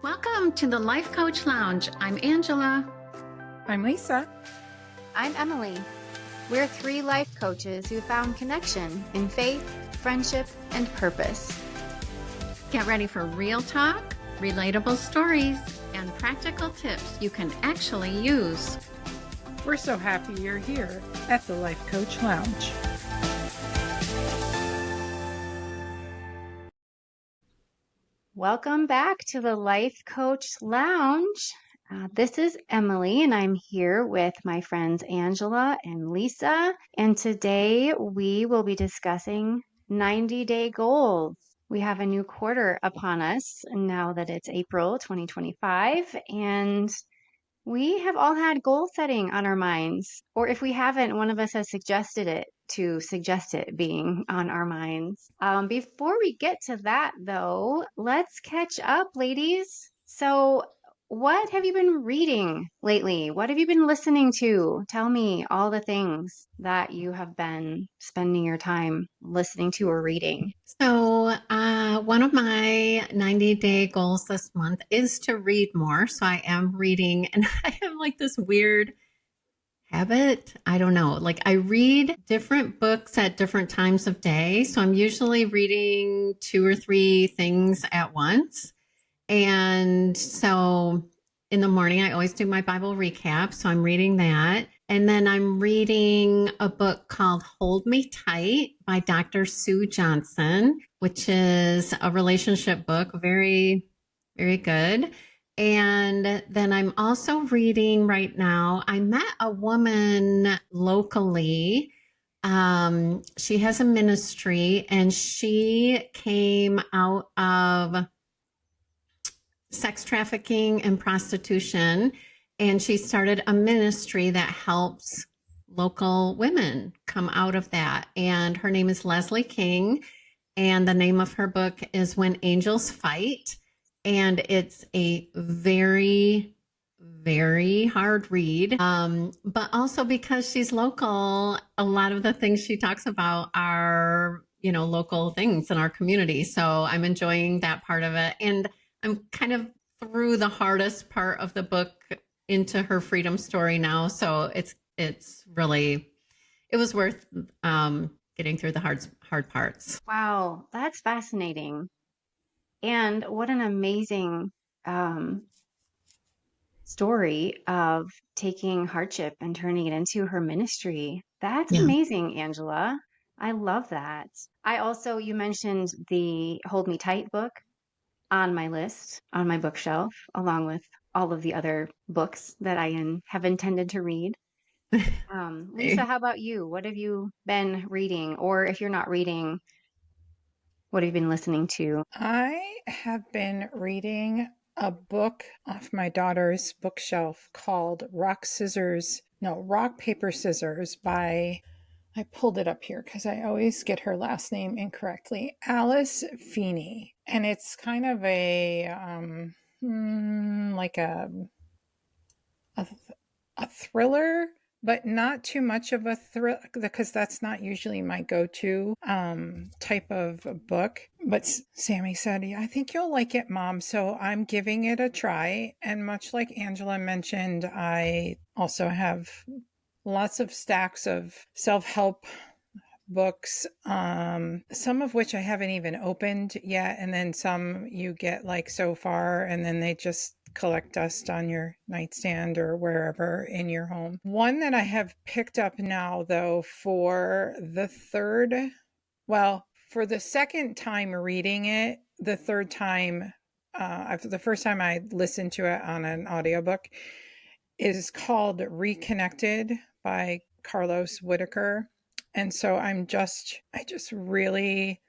Welcome to the Life Coach Lounge. I'm Angela. I'm Lisa. I'm Emily. We're three life coaches who found connection in faith, friendship, and purpose. Get ready for real talk, relatable stories, and practical tips you can actually use. We're so happy you're here at the Life Coach Lounge. Welcome back to the Life Coach Lounge. This is Emily, and I'm here with my friends Angela and Lisa. And today we will be discussing 90-day goals. We have a new quarter upon us now that it's April 2025, and we have all had goal setting on our minds, or if we haven't, one of us has suggested it to suggest it being on our minds. Before we get to that, though, let's catch up, ladies. So, what have you been reading lately? What have you been listening to? Tell me all the things that you have been spending your time listening to or reading. So, one of my 90-day goals this month is to read more. So, I am reading, and I have like this weird habit. I don't know. Like, I read different books at different times of day. So, I'm usually reading 2 or 3 things at once. And so in the morning, I always do my Bible recap. So I'm reading that. And then I'm reading a book called Hold Me Tight by Dr. Sue Johnson, which is a relationship book. Very, very good. And then I'm also reading right now. I met a woman locally. She has a ministry, and she came out of sex trafficking and prostitution. And she started a ministry that helps local women come out of that. And her name is Leslie King. And the name of her book is When Angels Fight. And it's a very, very hard read. But also because she's local, a lot of the things she talks about are, local things in our community. So I'm enjoying that part of it. And I'm kind of through the hardest part of the book into her freedom story now. So it's really, it was worth getting through the hard parts. Wow, that's fascinating. And what an amazing story of taking hardship and turning it into her ministry. That's Yeah. amazing, Angela. I love that. You mentioned the Hold Me Tight book on my list, on my bookshelf, along with all of the other books that I have intended to read. Lisa, how about you? What have you been reading? Or if you're not reading, what have you been listening to? I have been reading a book off my daughter's bookshelf called Rock, Paper, Scissors by, I pulled it up here because I always get her last name incorrectly, Alice Feeney. And it's kind of like a thriller, but not too much of a thrill, because that's not usually my go-to type of book. But Sammy said, "Yeah, I think you'll like it, Mom." So I'm giving it a try. And much like Angela mentioned, I also have lots of stacks of self-help books, some of which I haven't even opened yet. And then some you get like so far, and then they just collect dust on your nightstand or wherever in your home. One that I have picked up now, though, for the second time reading it, the third time, the first time I listened to it on an audiobook, is called Reconnected by Carlos Whitaker. And so I just really,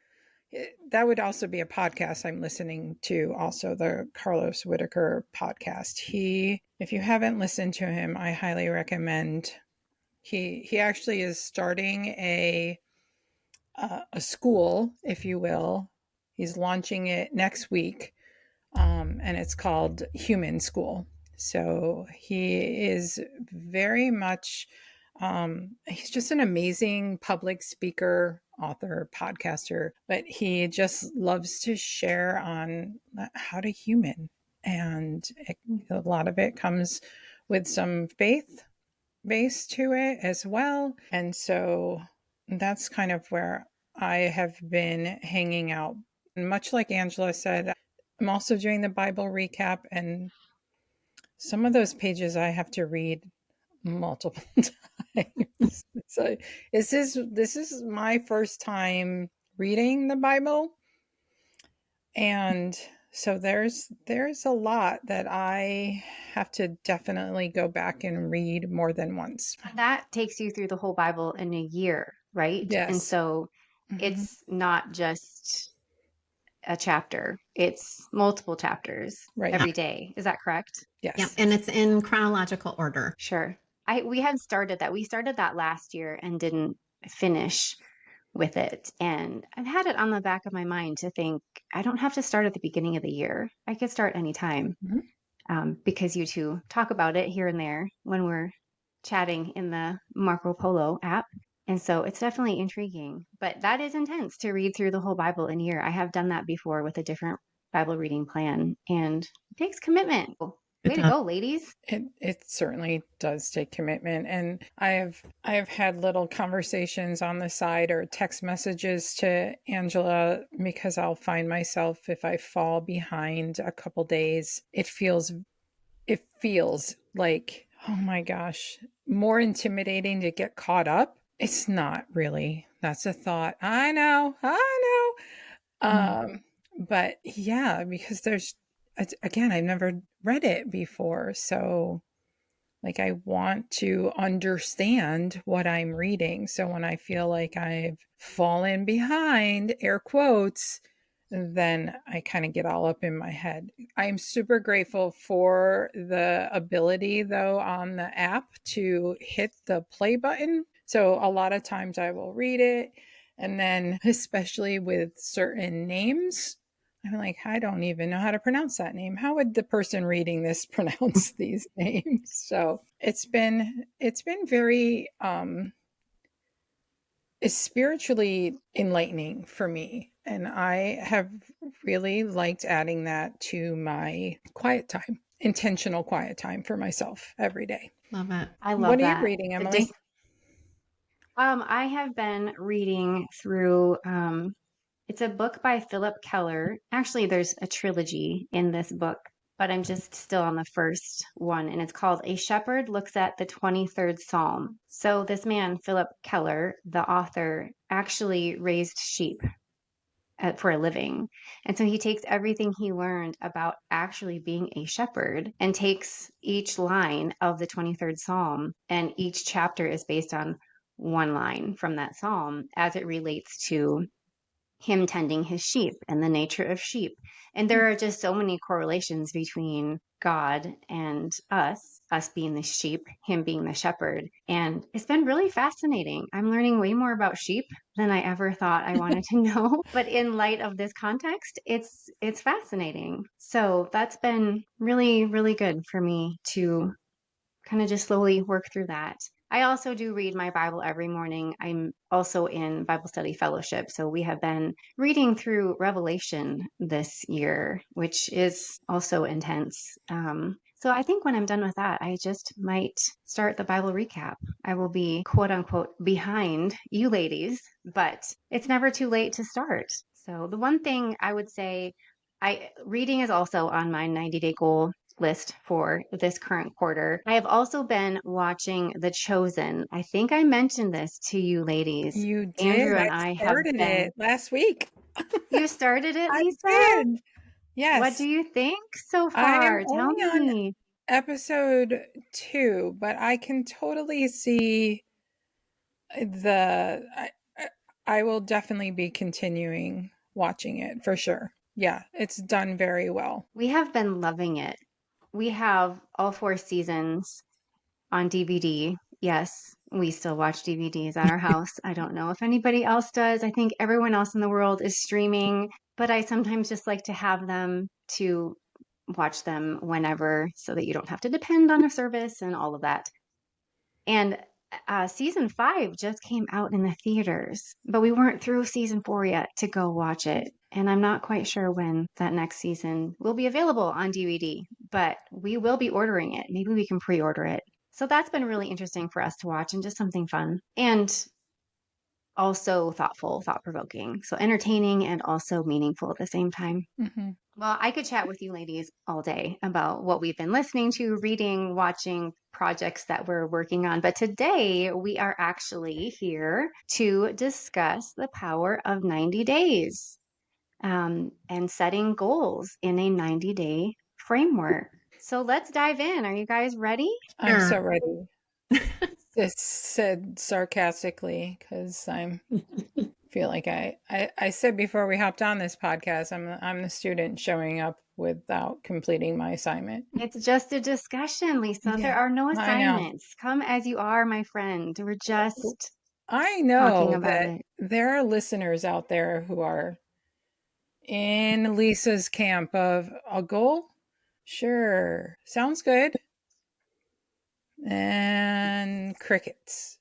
that would also be a podcast I'm listening to, also the Carlos Whitaker podcast. If you haven't listened to him, I highly recommend. He actually is starting a school, if you will. He's launching it next week, and it's called Human School. So he is very much, he's just an amazing public speaker, author, podcaster, but he just loves to share on how to human. And a lot of it comes with some faith base to it as well. And so that's kind of where I have been hanging out. And much like Angela said, I'm also doing the Bible recap, and some of those pages I have to read multiple times. So this is my first time reading the Bible, and so there's a lot that I have to definitely go back and read more than once. That takes you through the whole Bible in a year, right? And Yes. so Mhm. it's not just a chapter, it's multiple chapters Right. Yeah. every day. Is that correct? Yeah. Yes. And it's in chronological order. Sure. We had started that. We started that last year and didn't finish with it. And I've had it on the back of my mind to think I don't have to start at the beginning of the year. I could start anytime, Mhm. because you two talk about it here and there when we're chatting in the Marco Polo app. And so it's definitely intriguing, but that is intense to read through the whole Bible in a year. I have done that before with a different Bible reading plan, and it takes commitment. It Way to does. go, ladies. It certainly does take commitment, and I have had little conversations on the side or text messages to Angela, because I'll find myself, if I fall behind a couple days, it feels like, oh my gosh, more intimidating to get caught up. It's not really. That's a thought. I know. Mhm. But yeah, because again, I've never read it before. So, like, I want to understand what I'm reading. So when I feel like I've fallen behind, air quotes, then I kind of get all up in my head. I'm super grateful for the ability, though, on the app to hit the play button. So a lot of times I will read it. And then, especially with certain names, I'm like, I don't even know how to pronounce that name. How would the person reading this pronounce these names? So it's been very is spiritually enlightening for me. And I have really liked adding that to my quiet time, intentional quiet time for myself every day. Love it. I What love are you that. reading, The Emily? I have been reading through, it's a book by Philip Keller. Actually, there's a trilogy in this book, but I'm just still on the first one, and it's called A Shepherd Looks at the 23rd Psalm. So, this man, Philip Keller, the author, actually raised sheep for a living. And so he takes everything he learned about actually being a shepherd and takes each line of the 23rd Psalm, and each chapter is based on one line from that psalm as it relates to him tending his sheep and the nature of sheep. And there are just so many correlations between God and us being the sheep, him being the shepherd. And it's been really fascinating. I'm learning way more about sheep than I ever thought I wanted to know. But in light of this context, it's fascinating. So that's been really, really good for me to kind of just slowly work through that. I also do read my Bible every morning. I'm also in Bible study fellowship. So we have been reading through Revelation this year, which is also intense. So I think when I'm done with that, I just might start the Bible recap. I will be quote unquote behind you ladies, but it's never too late to start. So the one thing I would say, I reading is also on my 90-day goal list for this current quarter. I have also been watching The Chosen. I think I mentioned this to you ladies. You did. Andrew I and I have started been. it last week. You started it, I Lisa? did. What do Yes. you think so I am far? Tell only on me. episode 2, but I can totally see the I, I will definitely be continuing watching it for sure. Yeah, it's done very well. We have been loving it. We have all 4 seasons on DVD. Yes, we still watch DVDs at our house. I don't know if anybody else does. I think everyone else in the world is streaming, but I sometimes just like to have them to watch them whenever so that you don't have to depend on a service and all of that. And season 5 just came out in the theaters, but we weren't through season 4 yet to go watch it. And I'm not quite sure when that next season will be available on DVD, but we will be ordering it. Maybe we can pre order it. So that's been really interesting for us to watch and just something fun and also thoughtful, thought provoking. So entertaining and also meaningful at the same time. Mm-hmm. Well, I could chat with you ladies all day about what we've been listening to, reading, watching, projects that we're working on. But today we are actually here to discuss the power of 90 days and setting goals in a 90-day framework. So let's dive in. Are you guys ready? I'm so Sure. ready. This said sarcastically because I'm feel like I said before we hopped on this podcast, I'm the student showing up without completing my assignment. It's just a discussion, Lisa. There Yeah, are no I know. assignments. Come as you are, my friend. We're just I talking know about that it. there are listeners out there who are in Lisa's camp of a goal. Sure, sounds good. And crickets.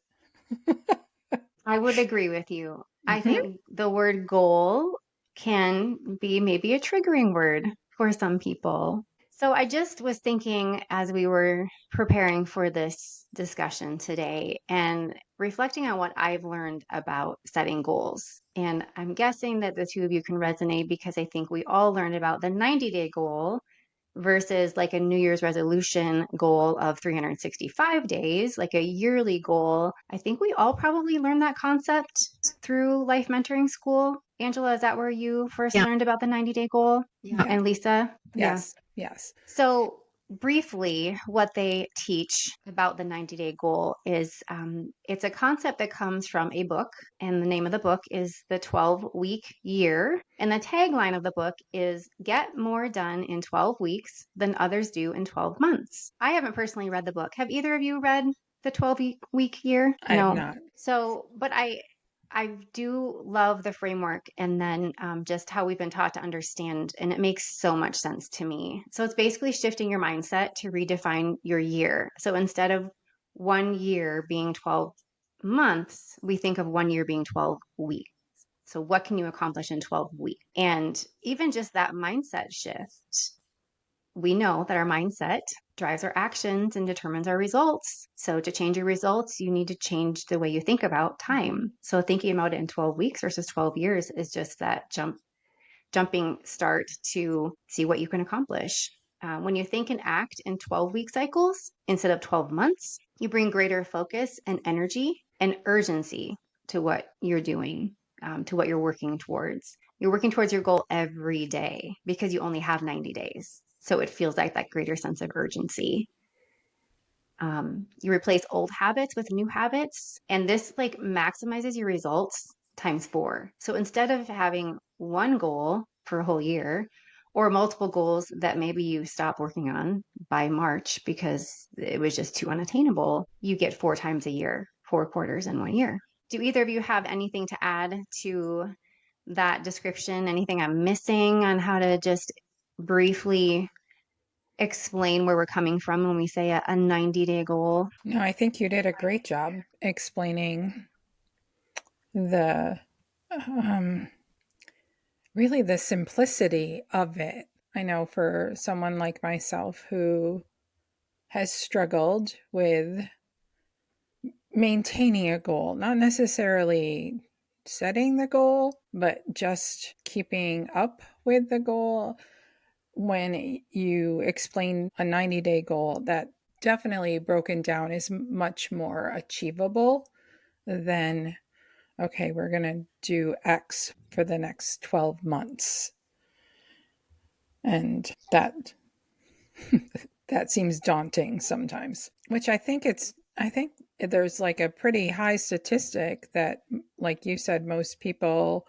I would agree with you. I Mhm. think the word goal can be maybe a triggering word for some people. So I just was thinking as we were preparing for this discussion today and reflecting on what I've learned about setting goals. And I'm guessing that the two of you can resonate because I think we all learned about the 90-day goal versus like a New Year's resolution goal of 365 days, like a yearly goal. I think we all probably learned that concept through life mentoring school. Angela, is that where you first Yeah. learned about the 90-day goal? Yeah. Yeah. And Lisa? Yeah. Yes. Yes. So, briefly, what they teach about the 90-day goal is it's a concept that comes from a book, and the name of the book is The 12-Week Year. And the tagline of the book is Get More Done in 12 Weeks Than Others Do in 12 Months. I haven't personally read the book. Have either of you read The 12-Week Year? I have No. not. So, but I do love the framework and then just how we've been taught to understand, and it makes so much sense to me. So it's basically shifting your mindset to redefine your year. So instead of 1 year being 12 months, we think of 1 year being 12 weeks. So what can you accomplish in 12 weeks? And even just that mindset shift, we know that our mindset drives our actions and determines our results. So, to change your results, you need to change the way you think about time. So, thinking about it in 12 weeks versus 12 years is just that jumping start to see what you can accomplish. When you think and act in 12-week cycles instead of 12 months, you bring greater focus and energy and urgency to what you're doing, to what you're working towards. You're working towards your goal every day because you only have 90 days. So it feels like that greater sense of urgency. You replace old habits with new habits, and this like maximizes your results times four. So instead of having one goal for a whole year or multiple goals that maybe you stop working on by March because it was just too unattainable, you get 4 times a year, 4 quarters in 1 year. Do either of you have anything to add to that description? Anything I'm missing on how to just briefly explain where we're coming from when we say a 90-day goal? No, I think you did a great job explaining the um, really the simplicity of it. I know for someone like myself who has struggled with maintaining a goal, not necessarily setting the goal, but just keeping up with the goal. When you explain a 90-day goal, that definitely broken down is much more achievable than, okay, we're going to do X for the next 12 months. And that seems daunting sometimes, which I think there's like a pretty high statistic that, like you said, most people,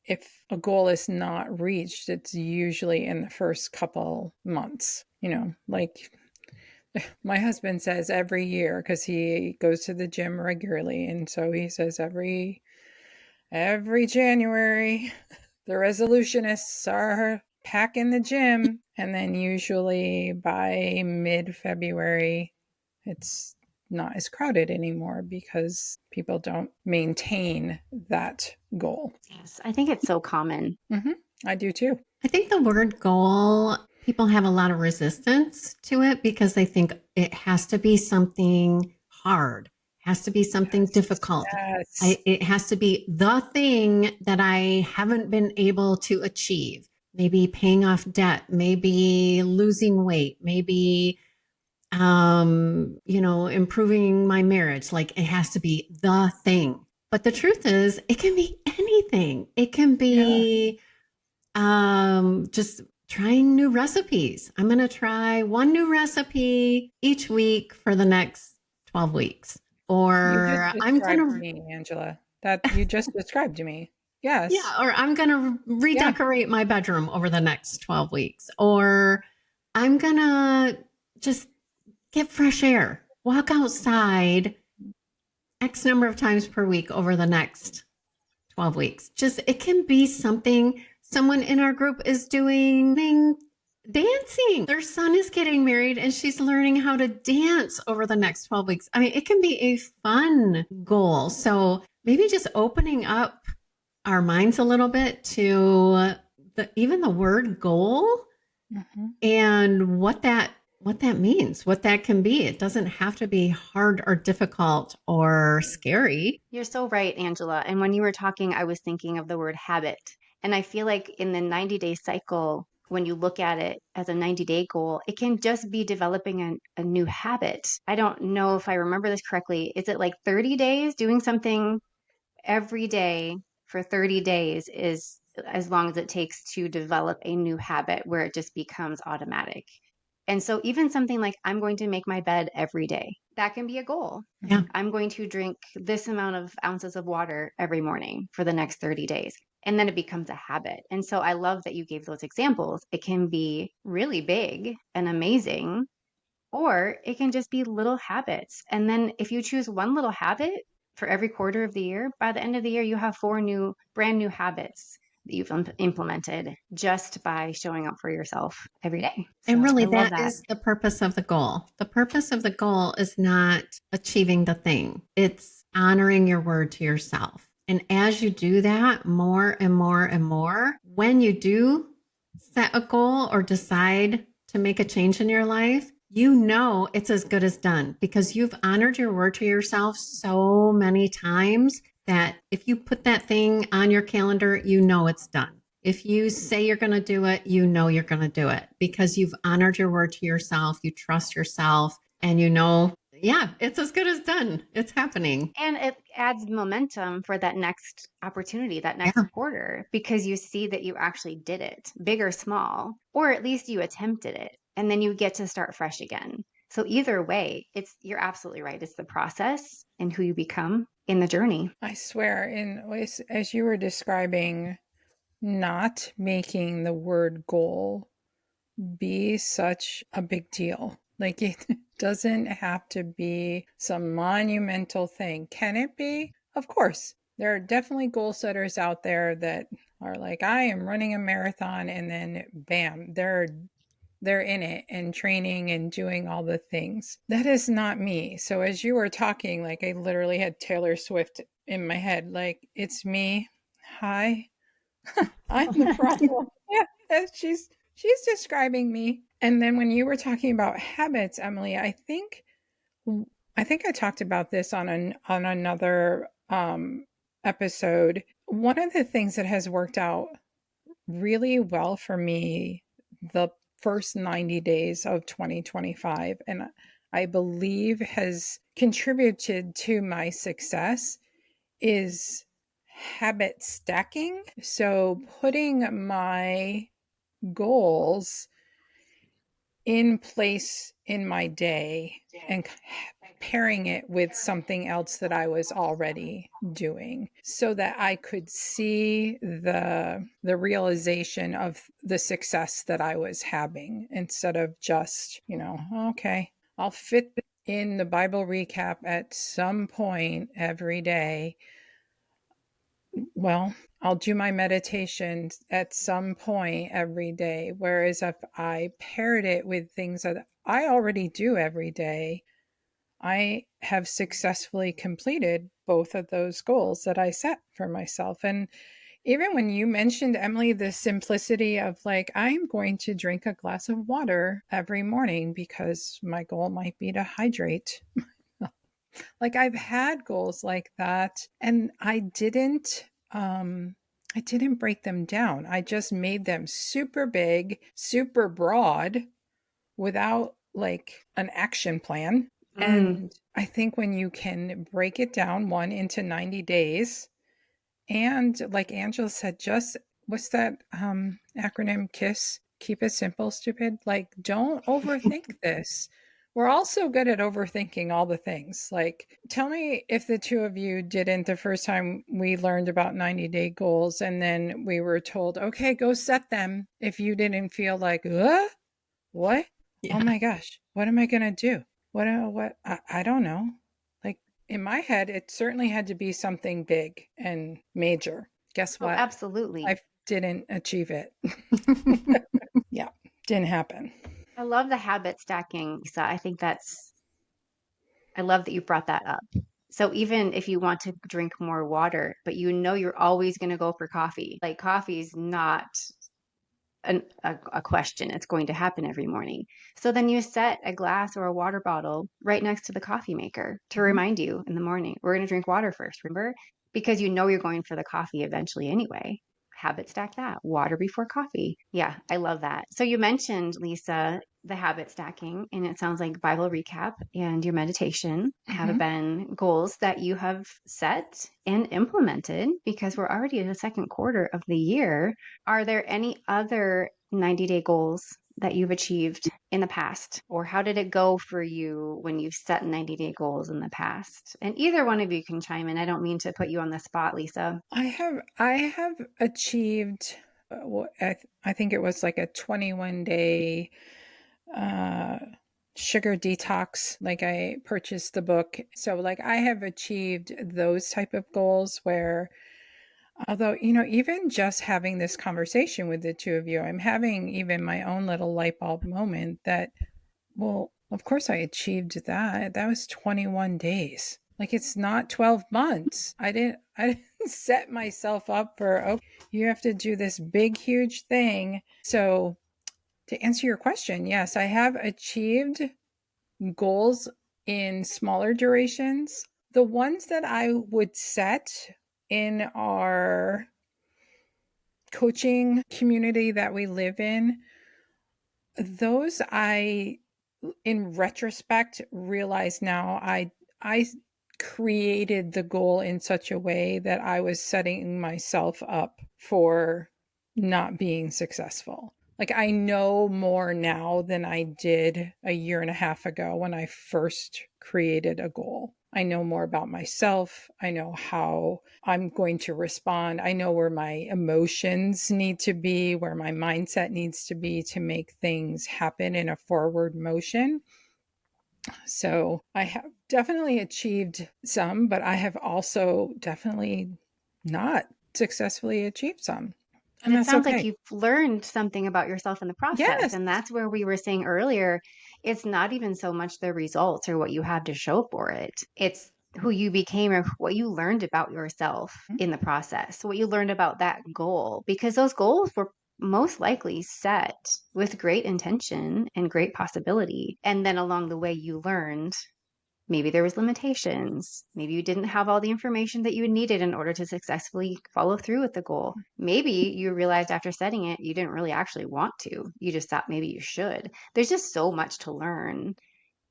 if a goal is not reached, it's usually in the first couple months. Like my husband says every year, because he goes to the gym regularly, and so he says every January the resolutionists are packing the gym, and then usually by mid-February it's not as crowded anymore because people don't maintain that goal. Yes, I think it's so common. Mm-hmm. I do too. I think the word goal, people have a lot of resistance to it because they think it has to be something hard, has to be something difficult. Yes. It has to be the thing that I haven't been able to achieve. Maybe paying off debt, maybe losing weight, maybe improving my marriage. Like it has to be the thing. But the truth is, it can be anything. It can Yeah. be just trying new recipes. I'm going to try one new recipe each week for the next 12 weeks. You just Or I'm going described to me, Angela. That you just described to me. Yes. Yeah, or I'm going to Yeah. redecorate my bedroom over the next 12 weeks. Or I'm going to just get fresh air, walk outside X number of times per week over the next 12 weeks. Just, it can be something. Someone in our group is doing dancing. Their son is getting married and she's learning how to dance over the next 12 weeks. I mean, it can be a fun goal. So maybe just opening up our minds a little bit to even the word goal Mm-hmm. and what that means, what that can be. It doesn't have to be hard or difficult or scary. You're so right, Angela. And when you were talking, I was thinking of the word habit. And I feel like in the 90-day cycle, when you look at it as a 90-day goal, it can just be developing a new habit. I don't know if I remember this correctly. Is it like 30 days doing something every day for 30 days is as long as it takes to develop a new habit where it just becomes automatic. And so even something like I'm going to make my bed every day, that can be a goal. Yeah. I'm going to drink this amount of ounces of water every morning for the next 30 days. And then it becomes a habit. And so I love that you gave those examples. It can be really big and amazing, or it can just be little habits. And then if you choose one little habit for every quarter of the year, by the end of the year, you have brand new habits that you've implemented just by showing up for yourself every day. And So I really, love that that. is the purpose of the goal. The purpose of the goal is not achieving the thing, it's honoring your word to yourself. And as you do that more and more and more, when you do set a goal or decide to make a change in your life, you know it's as good as done because you've honored your word to yourself so many times that if you put that thing on your calendar, you know it's done. If you say you're going to do it, you know you're going to do it because you've honored your word to yourself, you trust yourself, and you know, yeah, it's as good as done. It's happening. And it adds momentum for that next opportunity, that next Yeah. quarter, because you see that you actually did it, big or small, or at least you attempted it, and then you get to start fresh again. So either way, you're absolutely right. It's the process and who you become in the journey. I swear, as you were describing not making the word goal be such a big deal. Like it doesn't have to be some monumental thing. Can it be? Of course. There are definitely goal setters out there that are like, I am running a marathon, and then bam, they're in it and training and doing all the things. That is not me. So as you were talking, like I literally had Taylor Swift in my head. Like, it's me. Hi, I'm the problem. Yeah, she's describing me. And then when you were talking about habits, Emily, I think I talked about this on another episode. One of the things that has worked out really well for me the first 90 days of 2025, and I believe has contributed to my success, is habit stacking. So putting my goals in place in my day and pairing it with something else that I was already doing so that I could see the realization of the success that I was having instead of just, okay, I'll fit in the Bible recap at some point every day. Well, I'll do my meditation at some point every day. Whereas if I paired it with things that I already do every day, I have successfully completed both of those goals that I set for myself. And even when you mentioned, Emily, the simplicity of like, I'm going to drink a glass of water every morning because my goal might be to hydrate. Like I've had goals like that and I didn't break them down. I just made them super big, super broad without like an action plan. Mm, And I think when you can break it down one into 90 days, and like Angela said, just what's that acronym KISS? Keep it simple, stupid. Like, don't overthink this. We're all so good at overthinking all the things. Like, tell me if the two of you didn't the first time we learned about 90-day goals and then we were told, okay, go set them. If you didn't feel like, what? Oh Yeah. my gosh, what am I going to do? I don't know. Like in my head, it certainly had to be something big and major. Guess oh, what? absolutely. I didn't achieve it. Yeah, didn't happen. I love the habit stacking, Lisa. I love that you brought that up. So even if you want to drink more water, but you know you're always going to go for coffee, like coffee is not a question. It's going to happen every morning. So then you set a glass or a water bottle right next to the coffee maker to Mhm. remind you in the morning, we're going to drink water first, remember? Because you know you're going for the coffee eventually anyway. Habit stack that. Water before coffee. Yeah, I love that. So you mentioned, Lisa, the habit stacking, and it sounds like Bible recap and your meditation have Mhm. been goals that you have set and implemented because we're already in the second quarter of the year. Are there any other 90-day goals that you've achieved in the past? Or how did it go for you when you've set 90-day goals in the past? And either one of you can chime in. I don't mean to put you on the spot, Lisa. I have achieved I think it was like a 21-day uh sugar detox. Like I purchased the book. So like I have achieved those type of goals where although, even just having this conversation with the two of you, I'm having even my own little light bulb moment that, well, of course I achieved that. That was 21 days. Like it's not 12 months. I didn't set myself up for, okay, you have to do this big, huge thing. So to answer your question, yes, I have achieved goals in smaller durations. The ones that I would set in our coaching community that we live in, those I in retrospect realize now I created the goal in such a way that I was setting myself up for not being successful. Like I know more now than I did a year and a half ago when I first created a goal. I know more about myself. I know how I'm going to respond. I know where my emotions need to be, where my mindset needs to be to make things happen in a forward motion. So I have definitely achieved some, but I have also definitely not successfully achieved some. And And it that's sounds like okay. you've learned something about yourself in the process. Yes. And that's where we were saying earlier, it's not even so much the results or what you have to show for it. It's who you became or what you learned about yourself in the process, what you learned about that goal, because those goals were most likely set with great intention and great possibility. And then along the way, you learned maybe there was limitations. Maybe you didn't have all the information that you needed in order to successfully follow through with the goal. Maybe you realized after setting it, you didn't really actually want to. You just thought maybe you should. There's just so much to learn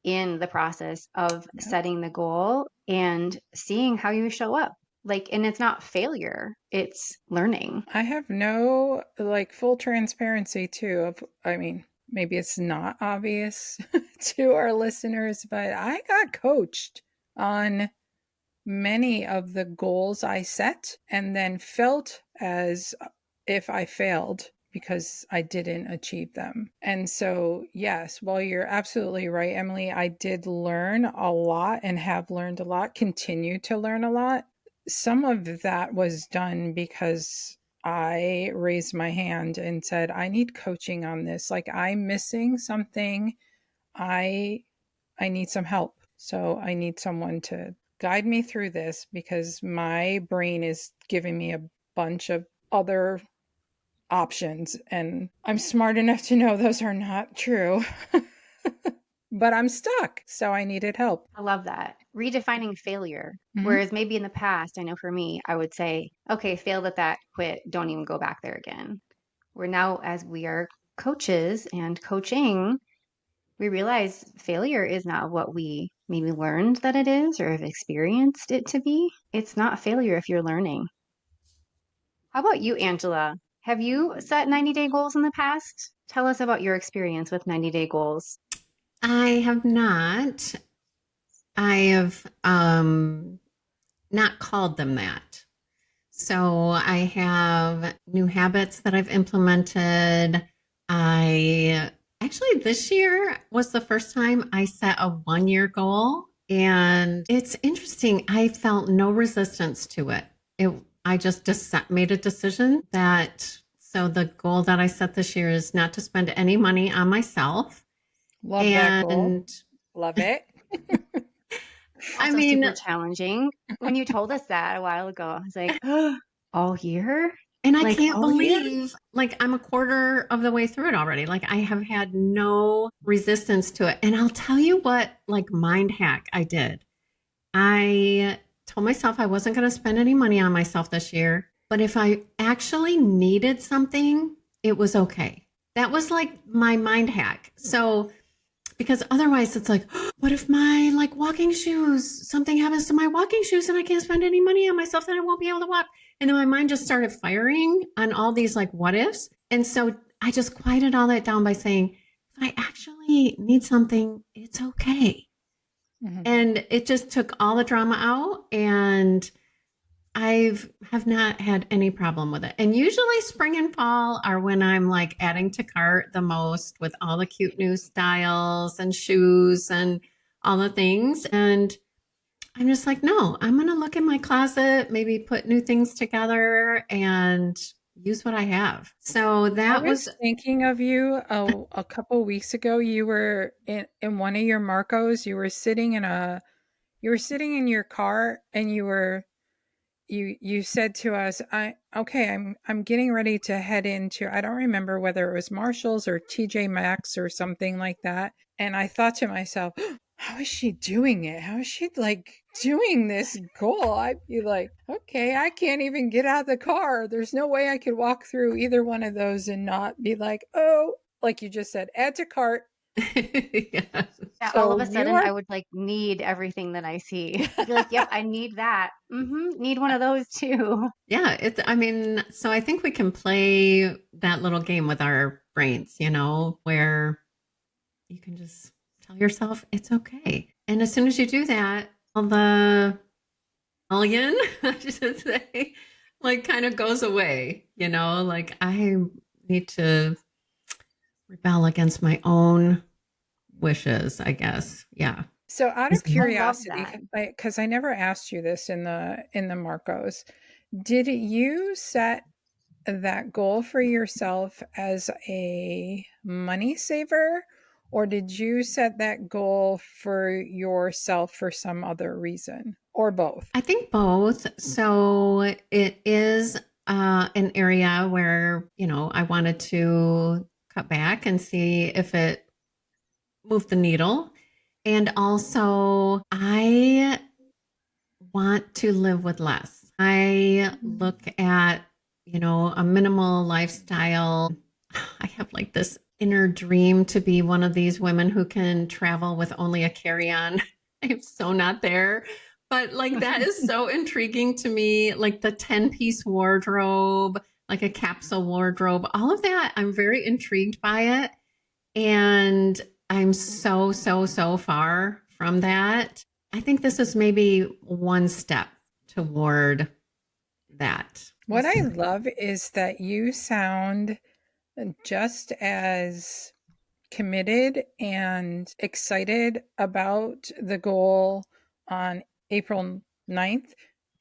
in the process of Yep. setting the goal and seeing how you show up. Like, and it's not failure, it's learning. I have no like full transparency too of I mean, maybe it's not obvious to our listeners, but I got coached on many of the goals I set and then felt as if I failed because I didn't achieve them. And so, yes, while you're absolutely right, Emily, I did learn a lot and have learned a lot, continue to learn a lot. Some of that was done because I raised my hand and said, I need coaching on this. Like I'm missing something. I I need some help. So I need someone to guide me through this because my brain is giving me a bunch of other options, and I'm smart enough to know those are not true. But I'm stuck, so I needed help. I love that. Redefining failure. Mhm. Whereas maybe in the past, I know for me, I would say, okay, failed at that, quit, don't even go back there again. Where now, as we are coaches and coaching, we realize failure is not what we maybe learned that it is or have experienced it to be. It's not failure if you're learning. How about you, Angela? Have you set 90-day goals in the past? Tell us about your experience with 90-day goals. I have not. I have not called them that. So I have new habits that I've implemented. I actually, this year was the first time I set a 1 year goal. And it's interesting. I felt no resistance to it. I just made a decision that so the goal that I set this year is not to spend any money on myself. Love that goal. And Love it. I Also mean, super challenging. When you told us that a while ago, I was like, all year? and I Like can't all year? believe, like, I'm a quarter of the way through it already. Like, I have had no resistance to it. And I'll tell you what, like, mind hack I did. I told myself I wasn't going to spend any money on myself this year. But if I actually needed something, it was okay. That was like my mind hack. So, because otherwise it's like, what if my like walking shoes, something happens to my walking shoes and I can't spend any money on myself, then I won't be able to walk. And then my mind just started firing on all these like what ifs. And so I just quieted all that down by saying, if I actually need something, it's okay. Mhm. And it just took all the drama out, and have not had any problem with it. And usually spring and fall are when I'm like adding to cart the most with all the cute new styles and shoes and all the things. And I'm just like, no, I'm going to look in my closet, maybe put new things together and use what I have. So I that was was thinking of you a couple weeks ago. You were in one of your Marcos. You were sitting in your car, and you said to us, I'm getting ready to head into, I don't remember whether it was Marshall's or TJ Maxx or something like that. And I thought to myself, how is she doing it? How is she like doing this goal? I'd be like, okay, I can't even get out of the car. There's no way I could walk through either one of those and not be like, oh, like you just said, add to cart. yes. Yeah, all So of a you sudden are I would like need everything that I see. I'd be like, yep, I need that. Need one of those too. Yeah, I mean, so I think we can play that little game with our brains, where you can just tell yourself it's okay. And as soon as you do that, all the rebellion, I should say, like kind of goes away, like I need to rebel against my own wishes, I guess. Yeah. So out of I love curiosity, that. because I never asked you this in the Marcos, did you set that goal for yourself as a money saver, or did you set that goal for yourself for some other reason, or both? I think both. So it is an area where, I wanted to cut back and see if it moved the needle. And also, I want to live with less. I look at, a minimal lifestyle. I have like this inner dream to be one of these women who can travel with only a carry on. I'm so not there. But like that is so intriguing to me. Like the 10-piece wardrobe, like a capsule wardrobe, all of that. I'm very intrigued by it. And I'm so, so, so far from that. I think this is maybe one step toward that. We'll What I see. love is that you sound just as committed and excited about the goal on April 9th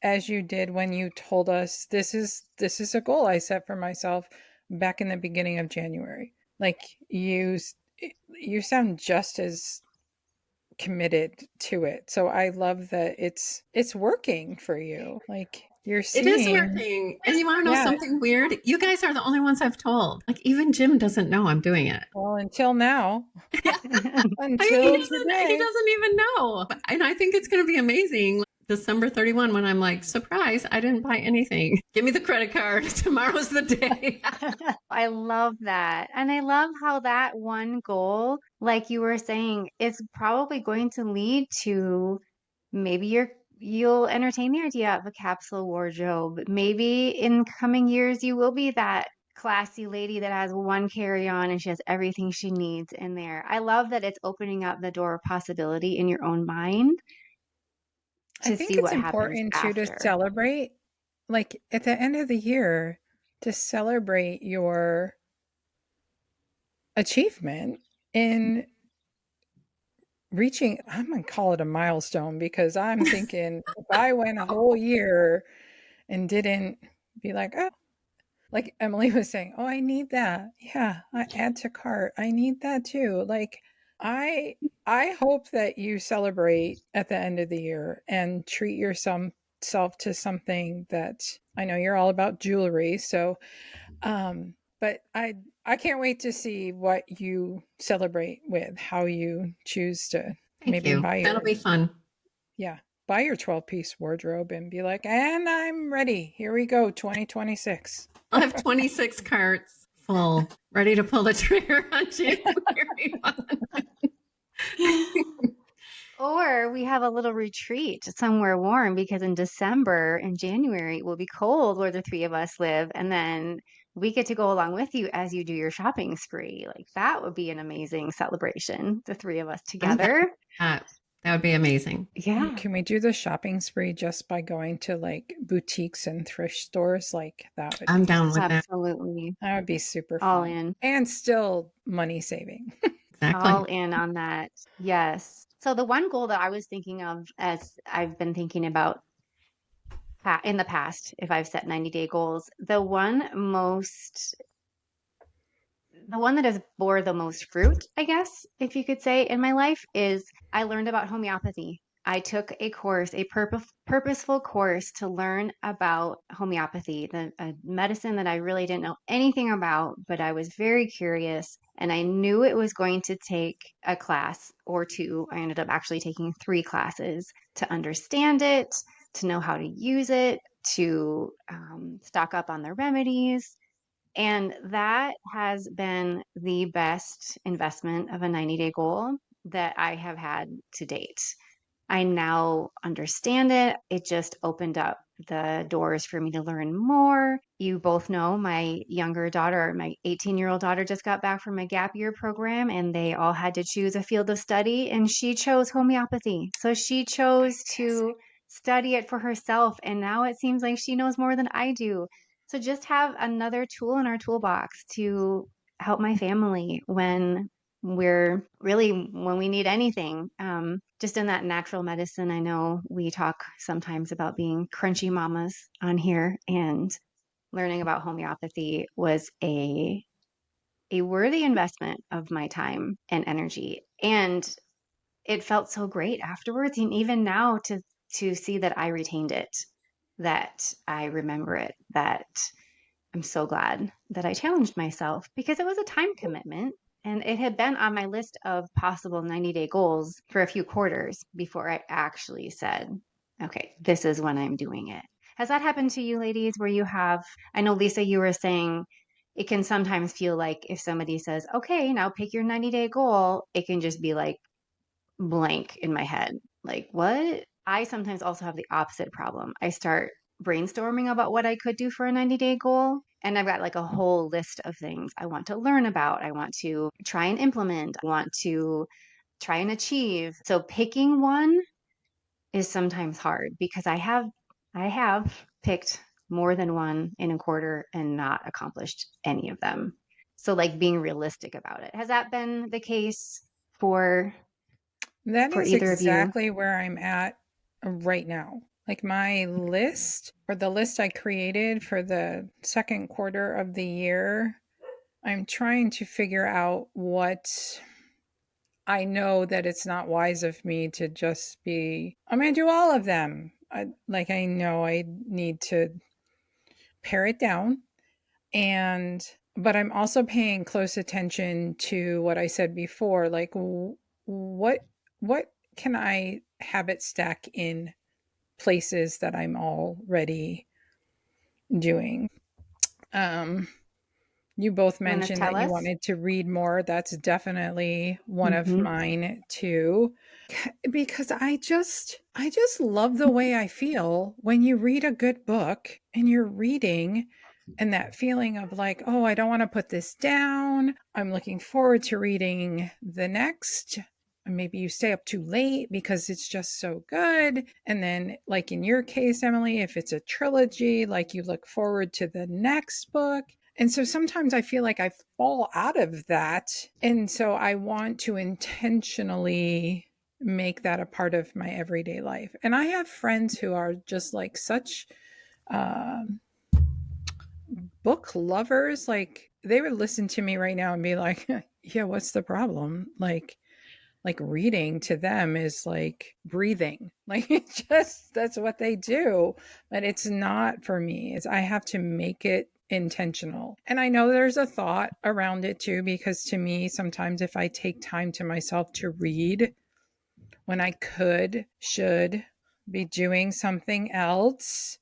as you did when you told us this is a goal I set for myself back in the beginning of January. Like you sound just as committed to it. So I love that it's working for you. Like you're It is seeing, working. And you want to know yeah. something weird? You guys are the only ones I've told. Like even Jim doesn't know I'm doing it. Well, until now, Yeah. I mean, until he today. doesn't even know. And I think it's going to be amazing. December 31 when I'm like, surprise, I didn't buy anything. Give me the credit card. Tomorrow's the day. I love that. And I love how that one goal, like you were saying, is probably going to lead to maybe you'll entertain the idea of a capsule wardrobe. Maybe in coming years you will be that classy lady that has one carry-on and she has everything she needs in there. I love that it's opening up the door of possibility in your own mind I to think see it's what happens important too to after. celebrate, like at the end of the year, to celebrate your achievement in reaching. I'm going to call it a milestone because I'm thinking if I went a whole year and didn't be like, oh, like Emily was saying, oh, I need that. Yeah, I add to cart. I need that too. Like I I hope that you celebrate at the end of the year and treat yourself to something that I know you're all about jewelry. So but I can't wait to see what you celebrate with, how you choose to Thank maybe you. buy That'll your, be fun. yeah, buy your 12-piece wardrobe and be like, and I'm ready. Here we go, 2026. I'll have 26 carts full, ready to pull the trigger on January 1. Or we have a little retreat somewhere warm because in December and January it will be cold where the three of us live. And then we get to go along with you as you do your shopping spree. Like that would be an amazing celebration, the three of us I'm down together. with that. That would be amazing. Oh, Yeah, can we do the shopping spree just by going to like boutiques and thrift stores? Like I'm down with that. absolutely. that would be super All fun in, and still money saving. all Exactly. in on that. Yes. So the one goal that I was thinking of as I've been thinking about in the past, if I've set 90-day goals, the one that has bore the most fruit, I guess, if you could say, in my life is I learned about homeopathy. I took a course, a purposeful course to learn about homeopathy, a medicine that I really didn't know anything about, but I was very curious and I knew it was going to take a class or two. I ended up actually taking 3 classes to understand it, to know how to use it, to stock up on the remedies, and that has been the best investment of a 90-day goal that I have had to date. I now understand it. It just opened up the doors for me to learn more. You both know my younger daughter, my 18-year-old daughter, just got back from a gap year program and they all had to choose a field of study, and she chose homeopathy. So she chose to study it for herself. And now it seems like she knows more than I do. So just have another tool in our toolbox to help my family when we need anything. Just in that natural medicine, I know we talk sometimes about being crunchy mamas on here, and learning about homeopathy was a worthy investment of my time and energy. And it felt so great afterwards. And even now to see that I retained it, that I remember it, that I'm so glad that I challenged myself because it was a time commitment and it had been on my list of possible 90-day goals for a few quarters before I actually said, okay, this is when I'm doing it. Has that happened to you ladies where you have, I know Lisa, you were saying it can sometimes feel like if somebody says, okay, now pick your 90-day goal, it can just be like blank in my head. Like, what? I sometimes also have the opposite problem. I start brainstorming about what I could do for a 90-day goal. And I've got like a whole list of things I want to learn about, I want to try and implement, I want to try and achieve. So picking one is sometimes hard because I have picked more than one in a quarter and not accomplished any of them. So like being realistic about it. Has that been the case for That for is either of you? exactly where I'm at right now. Like my list or the list I created for the second quarter of the year, I'm trying to figure out what I know that it's not wise of me to just be, I'm going to do all of them. I know I need to pare it down. And, but I'm also paying close attention to what I said before. Like, what can I habit stack in places that I'm already doing? Um, you both You want to mentioned tell that you us? wanted to read more. That's definitely one of Mm-hmm. mine too. Because I just love the way I feel when you read a good book and you're reading and that feeling of like, oh, I don't want to put this down. I'm looking forward to reading the next. And maybe you stay up too late because it's just so good. And then, like in your case, Emily, if it's a trilogy, like you look forward to the next book. And so sometimes I feel like I fall out of that. And so I want to intentionally make that a part of my everyday life. And I have friends who are just like such uh, book lovers. Like they would listen to me right now and be like, yeah, what's the problem? Like reading to them is like breathing. Like it just that's what they do. But it's not for me. It's I have to make it intentional. And I know there's a thought around it too, because to me, sometimes if I take time to myself to read when I should be doing something else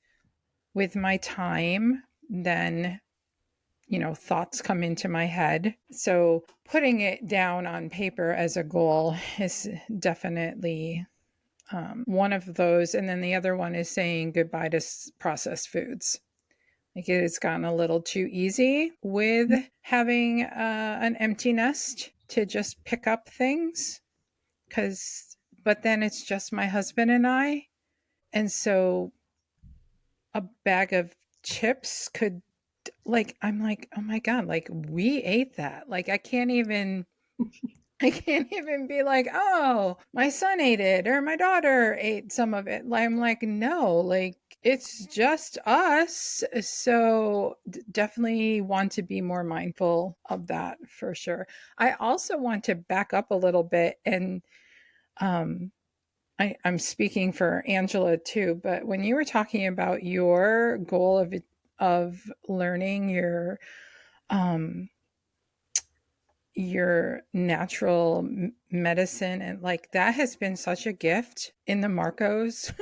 with my time, then thoughts come into my head. So putting it down on paper as a goal is definitely one of those. And then the other one is saying goodbye to processed foods. Like it has gotten a little too easy with having an empty nest to just pick up things. But then it's just my husband and I. And so a bag of chips could I'm like, oh my God, like we ate that. Like I can't even be like, oh, my son ate it or my daughter ate some of it. I'm like, no, like it's just us. So definitely want to be more mindful of that for sure. I also want to back up a little bit and um I'm speaking for Angela too, but when you were talking about your goal of learning um your natural medicine, and like that has been such a gift in the Marcos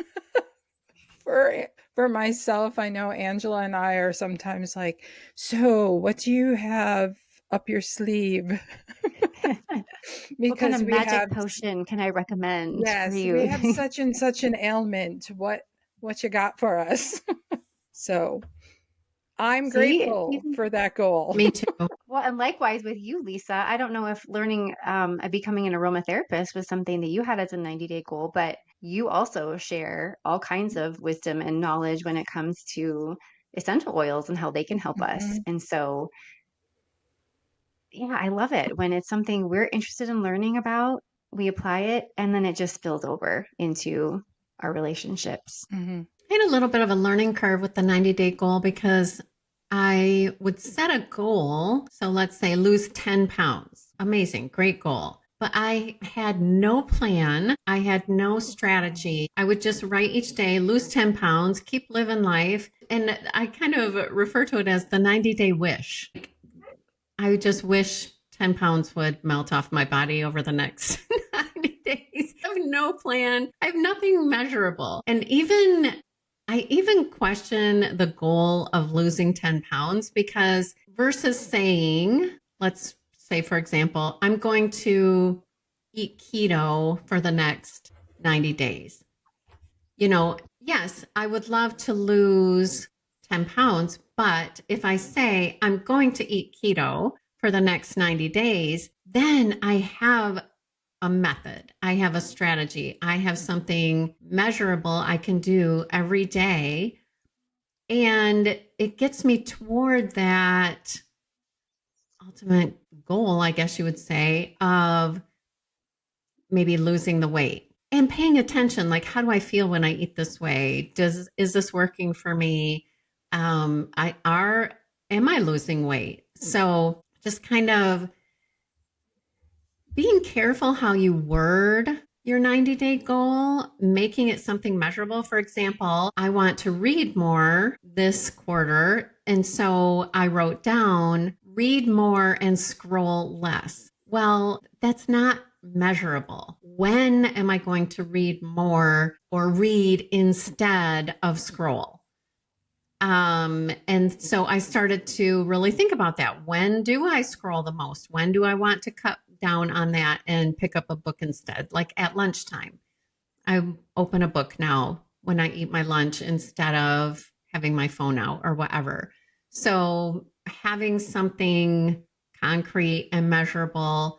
for myself. I know Angela and I are sometimes like, so what do you have up your sleeve? What kind of Because we magic have potion can I recommend for yes, we you? have such and such an ailment. What you got for us? So I'm See, it's grateful even for that goal. Me too. well, and likewise with you, Lisa. I don't know if learning becoming an aromatherapist was something that you had as a 90-day goal, but you also share all kinds of wisdom and knowledge when it comes to essential oils and how they can help us. Mhm, And so, yeah, I love it when it's something we're interested in learning about, we apply it, and then it just spills over into our relationships. mhm, I had a little bit of a learning curve with the 90-day goal because I would set a goal. So let's say lose 10 pounds. Amazing, great goal. But I had no plan. I had no strategy. I would just write each day, lose 10 pounds, keep living life. And I kind of refer to it as the 90-day wish. I would just wish 10 pounds would melt off my body over the next 90 days. I have no plan. I have nothing measurable. And I even question the goal of losing 10 pounds because versus saying, let's say, for example, I'm going to eat keto for the next 90 days. Yes, I would love to lose 10 pounds, but if I say I'm going to eat keto for the next 90 days, then I have a method. I have a strategy. I have something measurable I can do every day. And it gets me toward that ultimate goal, I guess you would say, of maybe losing the weight and paying attention. Like, how do I feel when I eat this way? Is this working for me? Am I losing weight? So just kind of being careful how you word your 90-day goal, making it something measurable. For example, I want to read more this quarter. And so I wrote down read more and scroll less. Well, that's not measurable. When am I going to read more or read instead of scroll? And so I started to really think about that. When do I scroll the most? When do I want to cut down on that and pick up a book instead? Like at lunchtime, I open a book now when I eat my lunch instead of having my phone out or whatever. So having something concrete and measurable,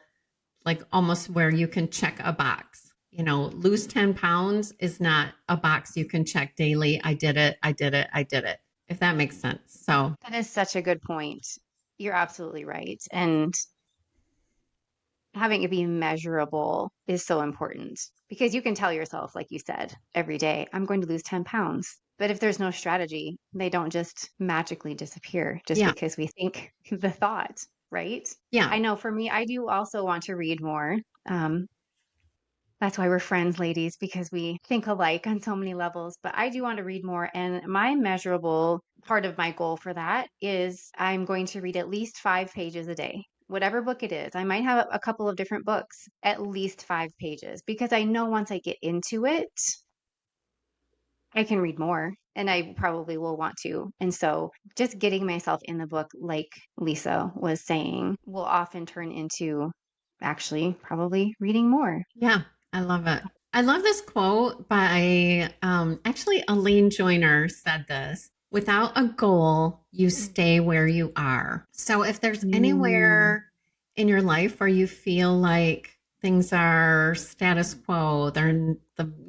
like almost where you can check a box. You know, lose 10 pounds is not a box you can check daily. I did it. I did it. I did it. If that makes sense. So, That is such a good point. You're absolutely right. And having it be measurable is so important because you can tell yourself, like you said, every day, I'm going to lose 10 pounds. But if there's no strategy, they don't just magically disappear just yeah. because we think the thought, right? Yeah. I know for me, I do also want to read more. Um, that's why we're friends, ladies, because we think alike on so many levels. But I do want to read more. And my measurable part of my goal for that is I'm going to read at least 5 pages a day, whatever book it is. I might have a couple of different books, at least 5 pages, because I know once I get into it, I can read more and I probably will want to. And so just getting myself in the book, like Lisa was saying, will often turn into actually probably reading more. Yeah. I love it. I love this quote by actually Elaine Joyner said this without a goal, you stay where you are. So if there's Mm. anywhere in your life where you feel like things are status quo, the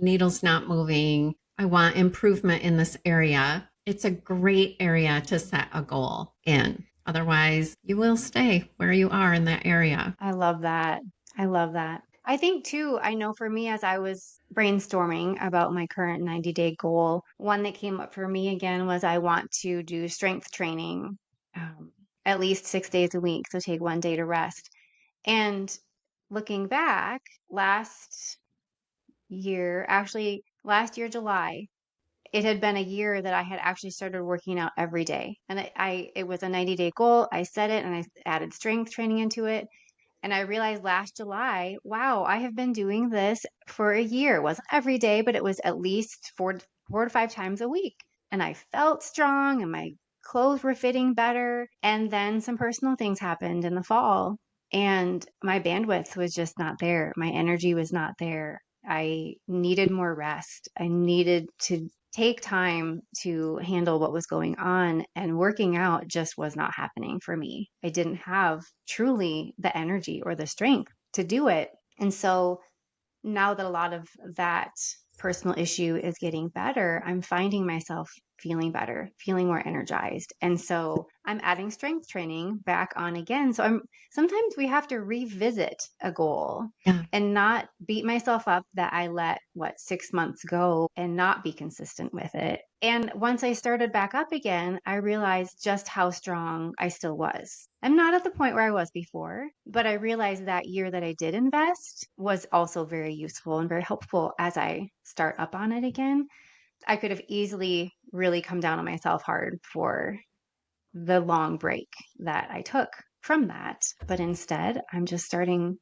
needle's not moving, I want improvement in this area, it's a great area to set a goal in. Otherwise, you will stay where you are in that area. I love that. I love that. I think too, I know for me, as I was brainstorming about my current 90-day goal, one that came up for me again was I want to do strength training at least 6 days a week. So take one day to rest. And looking back, last year, July, it had been a year that I had actually started working out every day. And it was a 90-day goal. I set it and I added strength training into it. And I realized last July, wow, I have been doing this for a year. It wasn't every day, but it was at least four to 5 times a week. And I felt strong and my clothes were fitting better. And then some personal things happened in the fall and my bandwidth was just not there. My energy was not there. I needed more rest. I needed to take time to handle what was going on, and working out just was not happening for me. I didn't have truly the energy or the strength to do it. And so now that a lot of that personal issue is getting better, I'm finding myself feeling better, feeling more energized. And so I'm adding strength training back on again. So I'm sometimes we have to revisit a goal Yeah. and not beat myself up that I let 6 months go and not be consistent with it. And once I started back up again, I realized just how strong I still was. I'm not at the point where I was before, but I realized that year that I did invest was also very useful and very helpful as I start up on it again. I could have easily really come down on myself hard for the long break that I took from that, but instead I'm just starting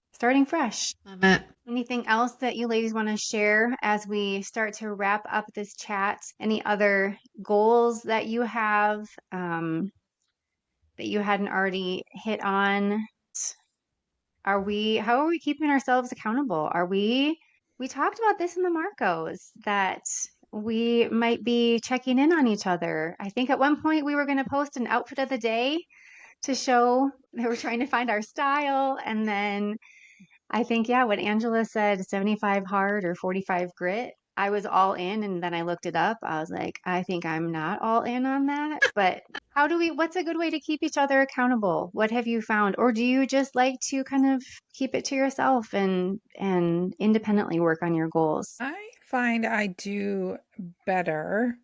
fresh. Love it. Anything else that you ladies want to share as we start to wrap up this chat? Any other goals that you have that you hadn't already hit on? How are we keeping ourselves accountable? We talked about this in the Marcos that we might be checking in on each other. I think at one point we were going to post an outfit of the day to show that we're trying to find our style. And then I think, yeah, what Angela said, 75 hard or 45 grit, I was all in. And then I looked it up. I was like, I think I'm not all in on that. But what's a good way to keep each other accountable? What have you found? Or do you just like to kind of keep it to yourself and independently work on your goals? I find I do better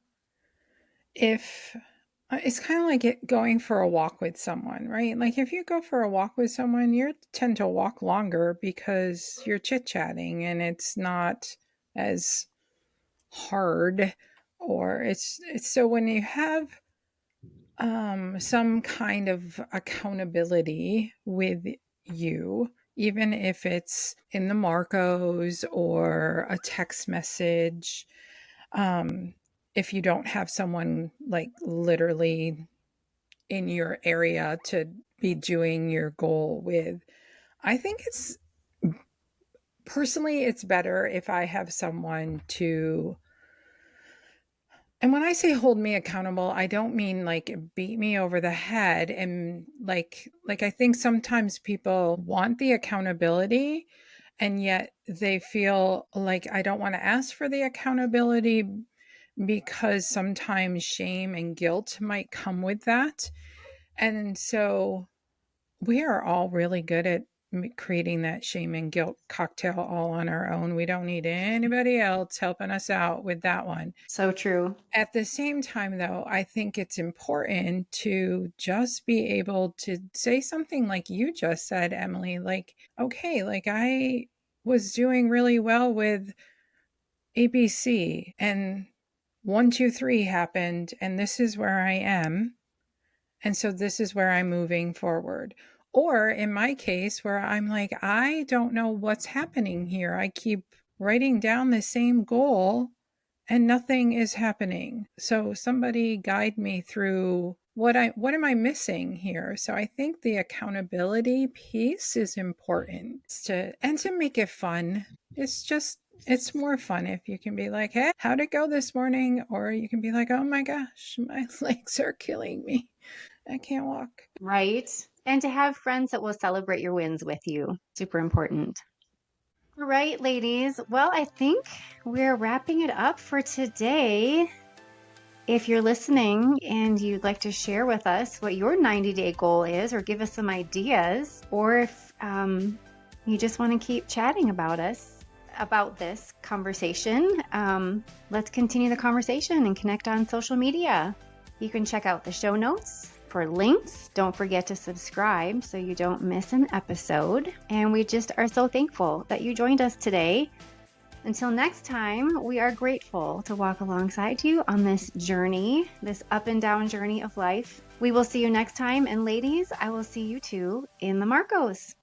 if It's kind of like going for a walk with someone, right? Like if you go for a walk with someone, you tend to walk longer because you're chit-chatting and it's not as hard, or it's so when you have some kind of accountability with you, even if it's in the Marcos or a text message, um, if you don't have someone like literally in your area to be doing your goal with, I think it's personally, it's better if I have someone to, and when I say hold me accountable, I don't mean like beat me over the head. And like I think sometimes people want the accountability and yet they feel like I don't want to ask for the accountability because sometimes shame and guilt might come with that. And so we are all really good at creating that shame and guilt cocktail all on our own. We don't need anybody else helping us out with that one. So true. At the same time, though, I think it's important to just be able to say something like you just said, Emily, like, okay, like I was doing really well with ABC and 1, 2, 3 happened, and this is where I am. And so this is where I'm moving forward. Or in my case, where I'm like, I don't know what's happening here. I keep writing down the same goal and nothing is happening. So somebody guide me through what am I missing here? So I think the accountability piece is important to make it fun. It's more fun if you can be like, hey, how'd it go this morning? Or you can be like, oh my gosh, my legs are killing me. I can't walk. Right. And to have friends that will celebrate your wins with you. Super important. All right, ladies. Well, I think we're wrapping it up for today. If you're listening and you'd like to share with us what your 90-day goal is, or give us some ideas, or if you just want to keep chatting about this conversation, let's continue the conversation and connect on social media. You can check out the show notes for links. Don't forget to subscribe so you don't miss an episode. And we just are so thankful that you joined us today. Until next time, we are grateful to walk alongside you on this journey, this up and down journey of life. We will see you next time. And ladies, I will see you too in the Marcos.